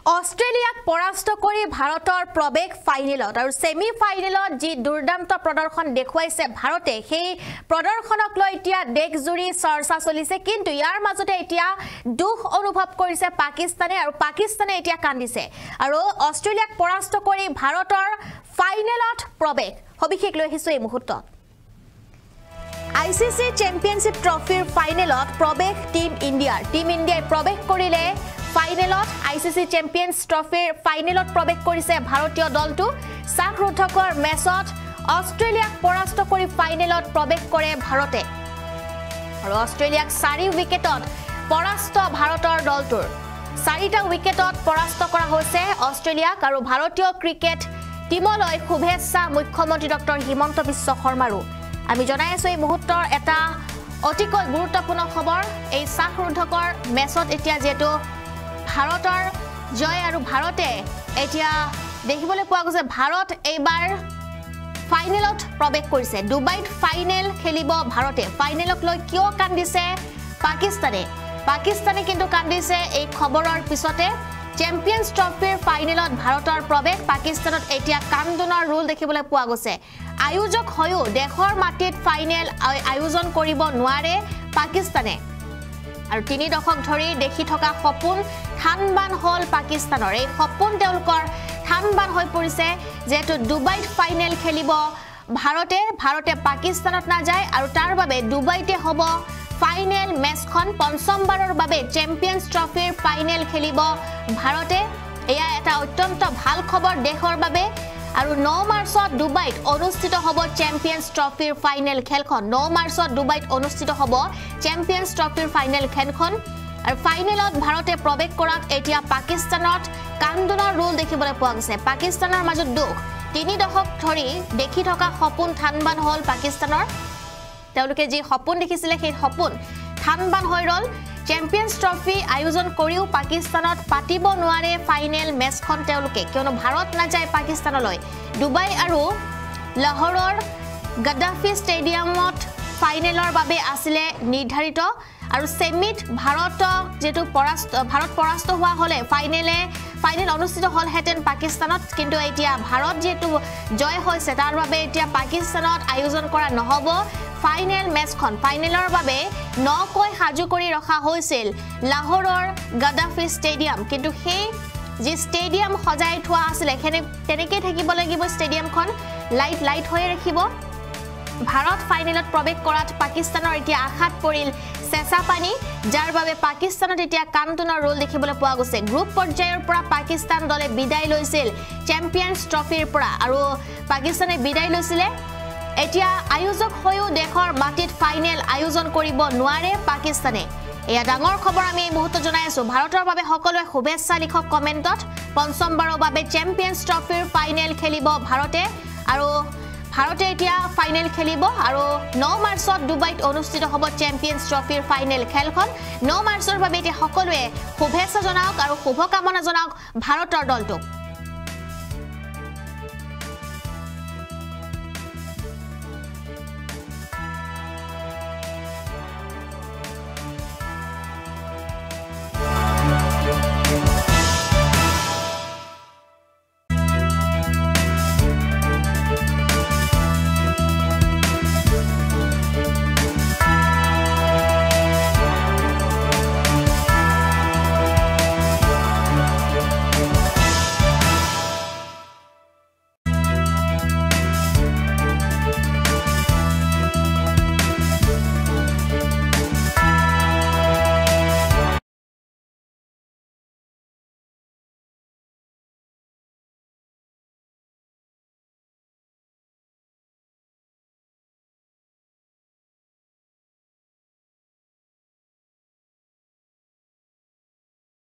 অস্ট্ৰেলিয়াক পৰাস্ত কৰি ভাৰতৰ প্ৰৱেশ ফাইনেলত আৰু সেমি ফাইনেলত যি দুৰ্দান্ত প্ৰদৰ্শন দেখুৱাইছে ভাৰতে সেই প্ৰদৰ্শনক লৈ এতিয়া দেশজুৰি চৰ্চা চলিছে কিন্তু ইয়াৰ মাজতে এতিয়া দুখ অনুভৱ কৰিছে পাকিস্তানে আৰু পাকিস্তানে এতিয়া কান্দিছে আৰু অস্ট্ৰেলিয়াক পৰাস্ত কৰি ভাৰতৰ ফাইনেলত প্ৰৱেশ সবিশেষ লৈ আহিছো এই মুহূৰ্তত ICC চেম্পিয়নশ্বিপ ট্ৰফিৰ ফাইনেলত প্ৰৱেশ টিম ইণ্ডিয়াই প্ৰৱেশ কৰিলে ফাইনেলত ICC চেম্পিয়নছ ট্ৰফিৰ ফাইনেলত প্ৰৱেশ কৰিছে ভাৰতীয় দলটো সাহৰুদ্ধকৰ মেচত অস্ট্ৰেলিয়াক পৰাস্ত কৰি ফাইনেলত প্ৰৱেশ কৰে ভাৰতে আৰু অস্ট্ৰেলিয়াক 4 উইকেটত পৰাস্ত ভাৰতৰ দলটোৰ 4টা উইকেটত পৰাস্ত কৰা হৈছে অস্ট্ৰেলিয়াক আৰু ভাৰতীয় ক্ৰিকেট টিমলৈ শুভেচ্ছা মুখ্যমন্ত্ৰী ডক্টৰ হিমন্ত বিশ্ব শৰ্মাৰো আমি জনাই আছো এই মুহূৰ্তৰ এটা অতিকৈ গুৰুত্বপূৰ্ণ খবৰ এই সাহৰুদ্ধকৰ মেচত এতিয়া যেটো ভাৰতৰ জয় আৰু ভাৰতে এতিয়া দেখিবলৈ পোৱা গৈছে ভাৰত এইবাৰ ফাইনেলত প্ৰৱেশ কৰিছে দুবাইত ফাইনেল খেলিব ভাৰতে ফাইনেলক লৈ কিয় কান্দিছে পাকিস্তানে কিন্তু কান্দিছে এই খবৰৰ পিছতে চেম্পিয়নছ ট্ৰফিৰ ফাইনেলত ভাৰতৰ প্ৰৱেশ পাকিস্তানত এতিয়া কান্দোনৰ ৰোল দেখিবলৈ পোৱা গৈছে আয়োজক হৈও দেশৰ মাটিত ফাইনেল আয়োজন কৰিব নোৱাৰে পাকিস্তানে আৰু 3 দশক ধৰি দেখি থকা সপোন থানবান হল পাকিস্তানৰ এই সপোন তেওঁলোকৰ থানবান হৈ পৰিছে যেটো দুবাইত ফাইনেল খেলিব ভাৰতে পাকিস্তানত না যায় আৰু তাৰ বাবে দুবাইতে হ'ব ফাইনেল মেচখন পঞ্চমবাৰৰ বাবে চেম্পিয়নছ ট্ৰফিৰ ফাইনেল খেলিব ভাৰতে এয়া এটা অত্যন্ত ভাল খবৰ দেশৰ বাবে আৰু 9 মাৰ্চত দুবাইত অনুষ্ঠিত হ'ব চেম্পিয়নছ ট্ৰফিৰ ফাইনেল খেলখন 9 মাৰ্চত দুবাইত অনুষ্ঠিত হ'ব চেম্পিয়নছ ট্ৰফিৰ ফাইনেল খেলখন আৰু ফাইনেলত ভাৰতে প্ৰৱেশ কৰাক এতিয়া পাকিস্তানত কান্দোনৰ ৰোল দেখিবলৈ পোৱা গৈছে পাকিস্তানৰ মাজত দুখ 3 দশক ধৰি দেখি থকা সপোন থানবান হল পাকিস্তানৰ তেওঁলোকে যি সপোন দেখিছিলে সেই সপোন থানবান হৈ ৰল চেম্পিয়নছ ট্ৰফি আয়োজন কৰিও পাকিস্তানত পাতিব নোৱাৰে ফাইনেল মেচখন তেওঁলোকে কিয়নো ভাৰত না যায় পাকিস্তানলৈ দুবাই আৰু লাহোৰৰ গদ্দাফি ষ্টেডিয়ামত ফাইনেলৰ বাবে আছিল নিৰ্ধাৰিত আৰু সেমিত ভাৰত পৰাস্ত হোৱা হলে ফাইনেল অনুষ্ঠিত হল হেতেন পাকিস্তানত কিন্তু এতিয়া ভাৰত যেটো জয় হৈছে তাৰ বাবে এতিয়া পাকিস্তানত আয়োজন কৰা নহব ফাইনেল মেচখন ফাইনেলৰ বাবে নকৈ হাজু কৰি ৰখা হৈছিল লাহোৰৰ গদ্দাফি ষ্টেডিয়াম কিন্তু সেই যি ষ্টেডিয়াম সজাই থোৱা আছিল তেনেকৈ থাকিব লাগিব ষ্টেডিয়ামখন লাইট হৈ ৰাখিব ভাৰত ফাইনেলত প্ৰৱেশ কৰাত পাকিস্তানৰ এতিয়া আঘাত পৰিল চেঁচা পানী যাৰ বাবে পাকিস্তানত এতিয়া কান্দোনৰ ৰোল দেখিবলৈ পোৱা গৈছে গ্ৰুপ পৰ্যায়ৰ পৰা পাকিস্তান দলে বিদায় লৈছিল চেম্পিয়নছ ট্ৰফিৰ পৰা আৰু পাকিস্তানে বিদায় লৈছিলে এতিয়া আয়োজক হৈও দেশৰ মাটিত ফাইনেল আয়োজন কৰিব নোৱাৰে পাকিস্তানে এয়া ডাঙৰ খবৰ আমি এই মুহূৰ্তত জনাই আছো ভাৰতৰ বাবে সকলোৱে শুভেচ্ছা লিখক কমেন্টত পঞ্চমবাৰৰ বাবে চেম্পিয়নছ ট্ৰফিৰ ফাইনেল খেলিব ভাৰতে আৰু ভাৰতে এতিয়া ফাইনেল খেলিব আৰু 9 মাৰ্চত দুবাইত অনুষ্ঠিত হ'ব চেম্পিয়নছ ট্ৰফিৰ ফাইনেল খেলখন 9 মাৰ্চৰ বাবে এতিয়া সকলোৱে শুভেচ্ছা জনাওক আৰু শুভকামনা জনাওক ভাৰতৰ দলটোক